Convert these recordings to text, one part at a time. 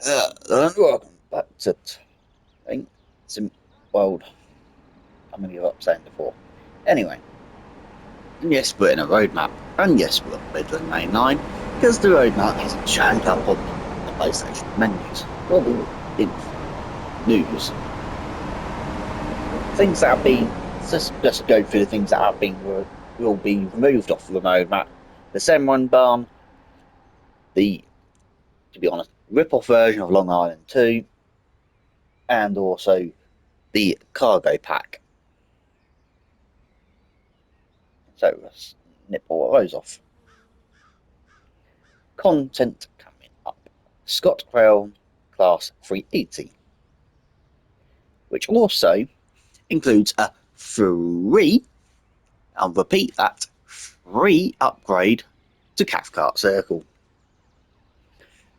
And welcome back to Ain't Sim World. How many have I saying before? Anyway, and yes, we're in a roadmap, and yes, we're on Midland Main Line, because the roadmap hasn't shown up on the PlayStation menus. Well, in news, things that have been just go through the things that have been will be removed off the roadmap. The Senrun Barn, the to be honest, rip-off version of Long Island 2, and also the cargo pack. So let's nip all of those off. Content coming up. Scott Quayle Class 380, which also includes a free, I'll repeat that, free upgrade to Cathcart Circle.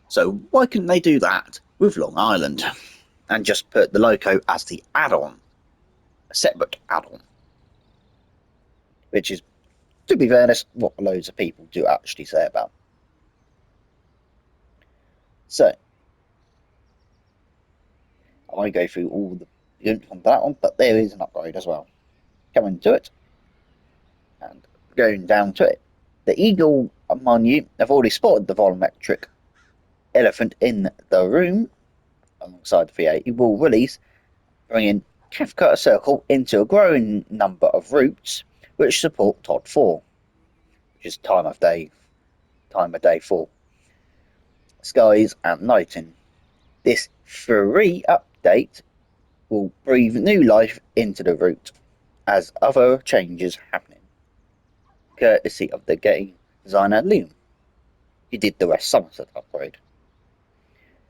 So why couldn't they do that with Long Island and just put the loco as the add-on, a separate add-on? Which is, to be fair, that's what loads of people do actually say about. So I go through all the units on that one, but there is an upgrade as well. Coming to it and going down to it. The Eagle among you have already spotted the volumetric elephant in the room alongside the V8. Will release, bringing Cathcart Circle into a growing number of routes which support TOD 4, which is time of day 4, skies and nighting. This free update will breathe new life into the route as other changes happening, courtesy of the game designer Liam. He did the West Somerset upgrade.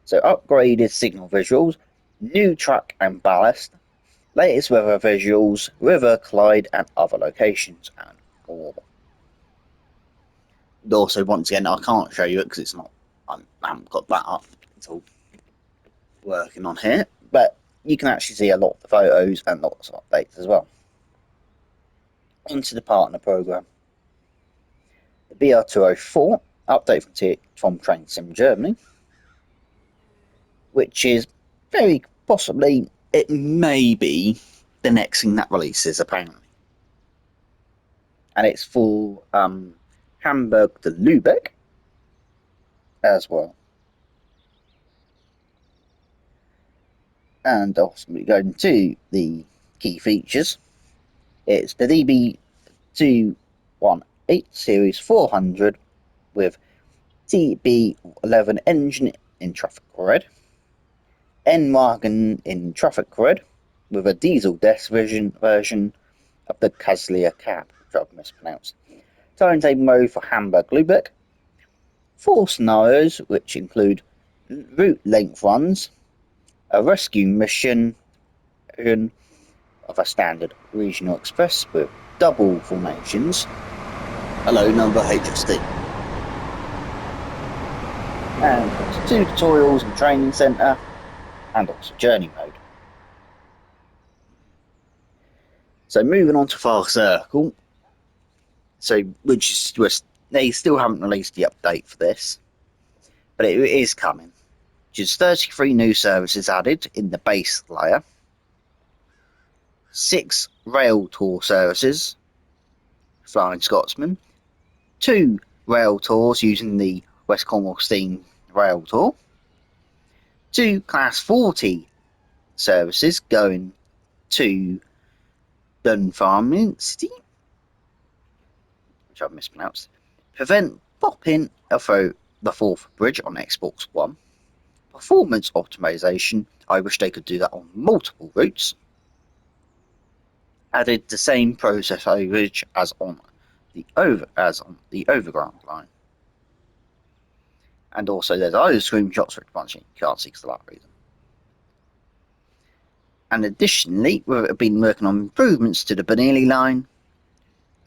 So upgraded signal visuals, new track and ballast, latest weather visuals, River, Clyde and other locations and more. And also, once again, I can't show you it because it's not, I haven't got that up. It's all working on here, but you can actually see a lot of the photos and lots of updates as well. Onto the partner program. The BR204 update from Train Sim Germany, which is very possibly, it may be the next thing that releases apparently, and it's for Hamburg to Lübeck as well. And also going to the key features, it's the DB218 Series 400 with TB11 engine in traffic red, N-Wagen in traffic red, with a diesel desk version of the Kaslia cab, which I've mispronounced. Timetable mode for Hamburg-Lübeck. 4 scenarios, which include route length runs, a rescue mission of a standard regional express with double formations, a low number HSD, and 2 tutorials and training centre, and also journey mode. So moving on to Fast Circle, they still haven't released the update for this, but it is coming. Which is 33 new services added in the base layer, 6 rail tour services, Flying Scotsman, 2 rail tours using the West Cornwall Steam Rail Tour, 2 Class 40 services going to Dunfermline City, which I've mispronounced, prevent bopping through the Forth Bridge on Xbox One, performance optimization, I wish they could do that on multiple routes, added the same process overage as on the overground line. And also there's other screenshots which you can't see for that reason. And additionally, we've been working on improvements to the Benelli line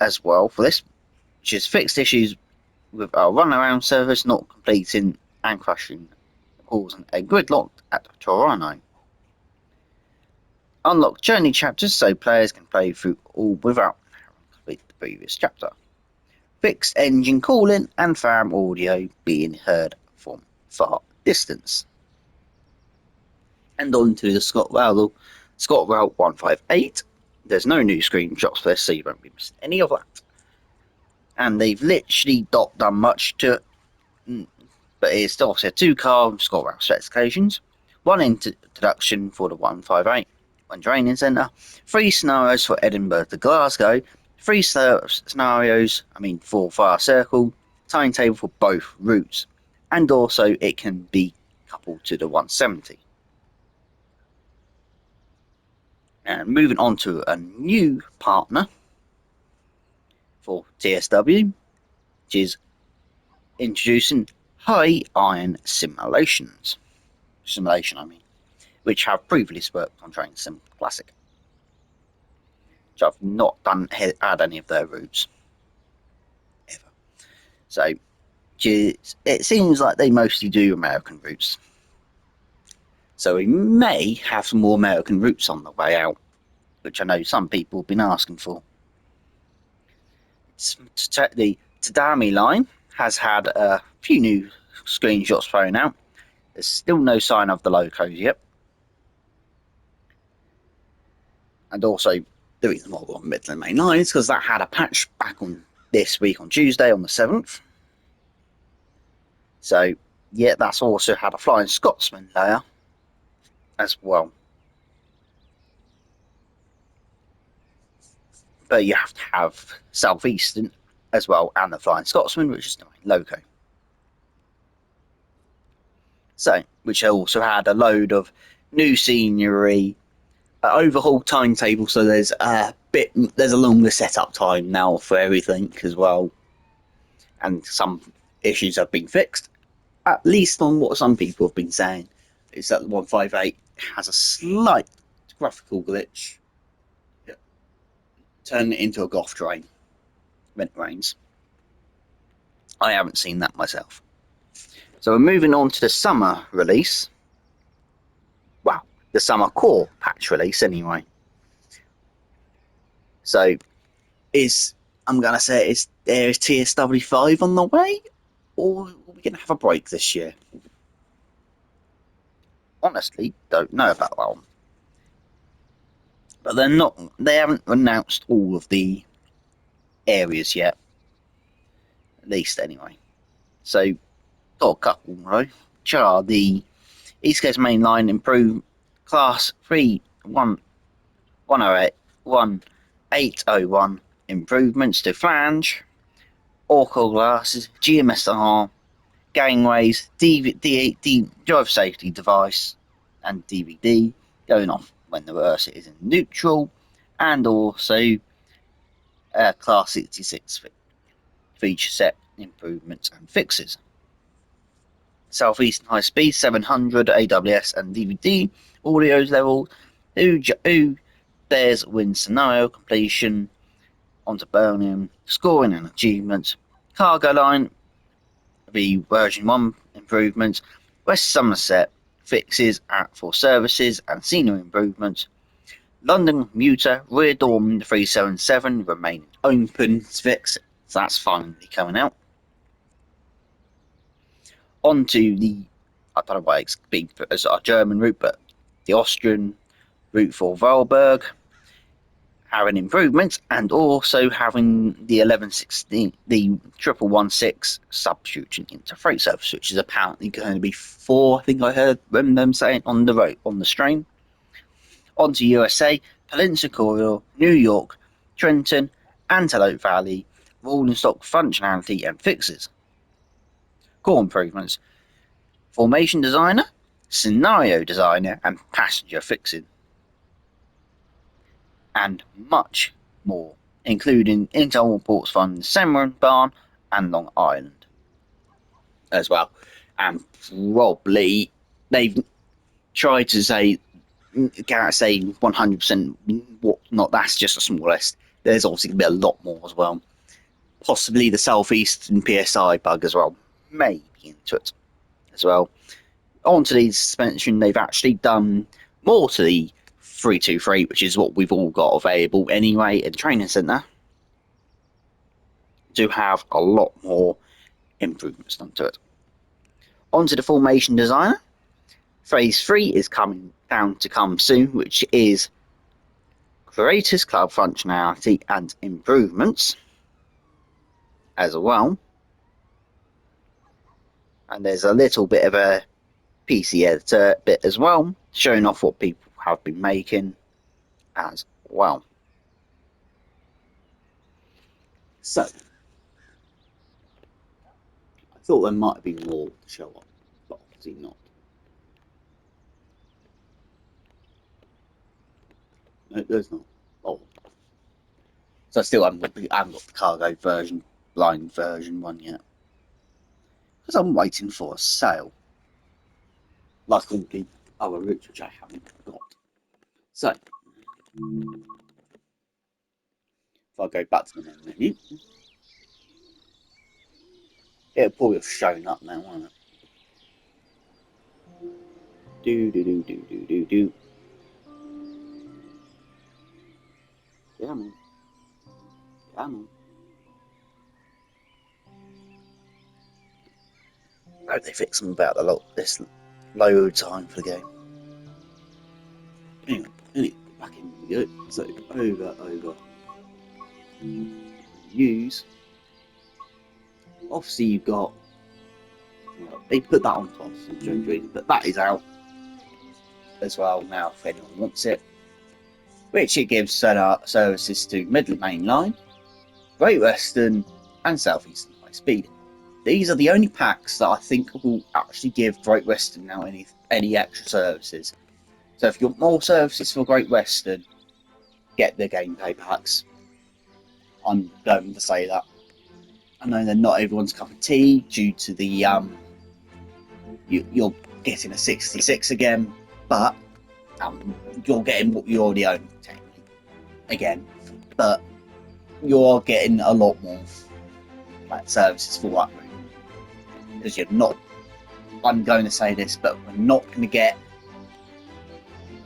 as well for this, which is fixed issues with our runaround service not completing and crashing, causing a gridlock at Toronto. Unlock journey chapters so players can play through all without having to complete the previous chapter. Fixed engine cooling and fan audio being heard from far distance. And on to the Scott Route 158. There's no new screenshots for this, so you won't be missing any of that. And they've literally not done much to it, but it's still obviously a 2-car Scott Route specifications, one introduction for the 158, one training centre, 3 scenarios for Edinburgh to Glasgow, 3 scenarios, for Fire Circle, timetable for both routes, and also it can be coupled to the 170. And moving on to a new partner for TSW, which is introducing High Iron Simulations. Which have previously worked on Train Sim Classic, which I've not had any of their routes ever. So it seems like they mostly do American routes. So we may have some more American routes on the way out, which I know some people have been asking for. The Tadami line has had a few new screenshots thrown out. There's still no sign of the locos yet. And also, the reason why we're on Midland Main Line is because that had a patch back on this week on Tuesday on the 7th. So, yeah, that's also had a Flying Scotsman layer as well. But you have to have Southeastern as well, and the Flying Scotsman, which is the main loco. So, which also had a load of new scenery, overhaul timetable, so there's a longer setup time now for everything as well, and some issues have been fixed. At least on what some people have been saying, is that the 158 has a slight graphical glitch, turning it into a goth train when it rains. I haven't seen that myself. So we're moving on to the summer release. Well, the summer core patch release anyway. So I'm gonna say there is TSW 5 on the way, or are we gonna have a break this year? Honestly, don't know about that one. But they haven't announced all of the areas yet. At least anyway. So got a couple, right? Which are the East Coast Main Line improved class 1801 improvements to flange, Orcal glasses, GMSR, gangways, DVD, driver safety device, and DVD going off when the reverse is in neutral, and also Class 66 feature set improvements and fixes. Southeastern High Speed 700 AWS and DVD audios level. Who dares win scenario completion onto Birmingham, scoring and achievements. Cargo Line, the version 1 improvements. West Somerset fixes for services and scenery improvements. London Commuter rear door 377 remaining open fix, so that's finally coming out. Onto the, I don't know why it's being put as a German route, but the Austrian route for Valberg having improvements, and also having the 1116, the 1116 substituting into freight service, which is apparently going to be 4. I think I heard them saying on the road on the stream. Onto USA, Peninsula Corridor, New York, Trenton, Antelope Valley, rolling stock functionality and fixes. Core improvements: formation designer, scenario designer, and passenger fixing. And much more, including internal ports from Cimarron, Barn, and Long Island as well. And probably they've tried to say, can't say 100% what not. That's just a small list. There's obviously going to be a lot more as well. Possibly the Southeastern PSI bug as well, maybe into it as well. Onto the suspension, they've actually done more to the 323, which is what we've all got available anyway in the training centre, to have a lot more improvements done to it. Onto the formation designer, Phase 3 is coming down to come soon, which is Creators Club functionality and improvements as well. And there's a little bit of a PC editor bit as well, showing off what people have been making as well. So, I thought there might have been more to show off, but obviously not. No, there's not. Oh. So I still haven't got the cargo version, blind version one yet. Because I'm waiting for a sale. Like all the other routes which I haven't got. So, if I go back to the main menu, it'll probably have shown up now, won't it? Do. Yeah, man. I hope they fix them about this load time for the game. Anyway, back in we go. So over. Use. Obviously you've got. They put that on top, but that is out as well now if anyone wants it. Which it gives services to Midland Main Line, Great Western, and South Eastern High Speed. These are the only packs that I think will actually give Great Western now any extra services. So if you want more services for Great Western, get the gameplay packs. I'm going to say that. I know they're not everyone's cup of tea due to the you're getting a 66 again, but you're getting what you already own technically again, but you're getting a lot more services for that route. Because you're not, I'm going to say this, but we're not going to get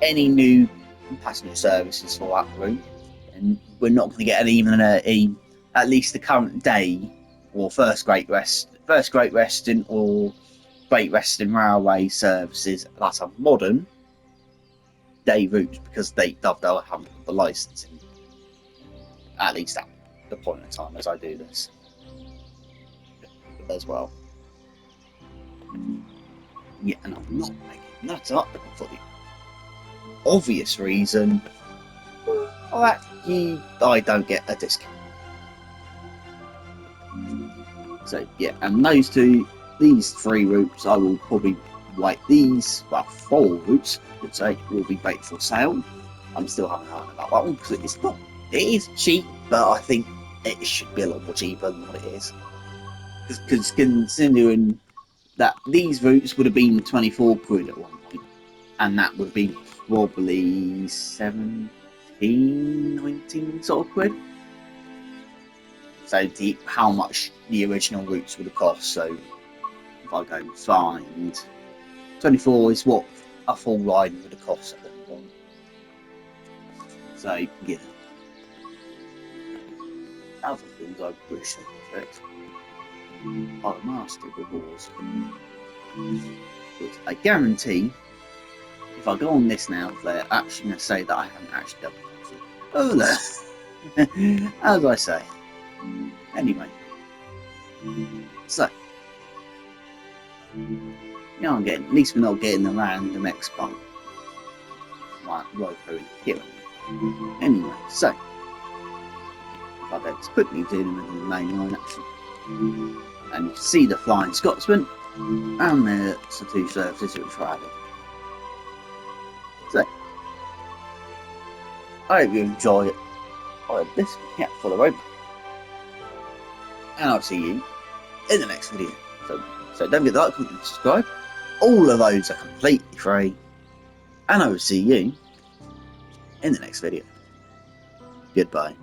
any new passenger services for that route, and we're not going to get even at least the current day or first Great Western or Great Western Railway services that are modern day routes because they'll have the licensing, at least at the point in time as I do this as well. Yeah, and I'm not making that up for the obvious reason that I don't get a discount. So yeah, and these three routes I will probably wait. These, well, 4 routes I would say will be wait for sale. I'm still having an eye about that one because it is cheap, but I think it should be a lot more cheaper than what it is. Because considering that these routes would have been 24 quid at one point, and that would be probably 17, 19 sort of quid. So how much the original routes would have cost. So if I go and find 24 is what a full ride would have cost at that point. So yeah. Other things I wish they could fix are the master rewards. But I guarantee if I go on this now, they're actually going to say that I haven't actually done it. Oh no! As I say. Anyway. So. At least we're not getting the random X-Bump. Like Ropo and Kieran. Anyway, so. If I go quickly do them in the main line actually. And you can see the Flying Scotsman and the 2 services which were added. So, I hope you enjoy this for the road, and I'll see you in the next video. So don't forget to like, comment, and subscribe. All of those are completely free, and I will see you in the next video. Goodbye.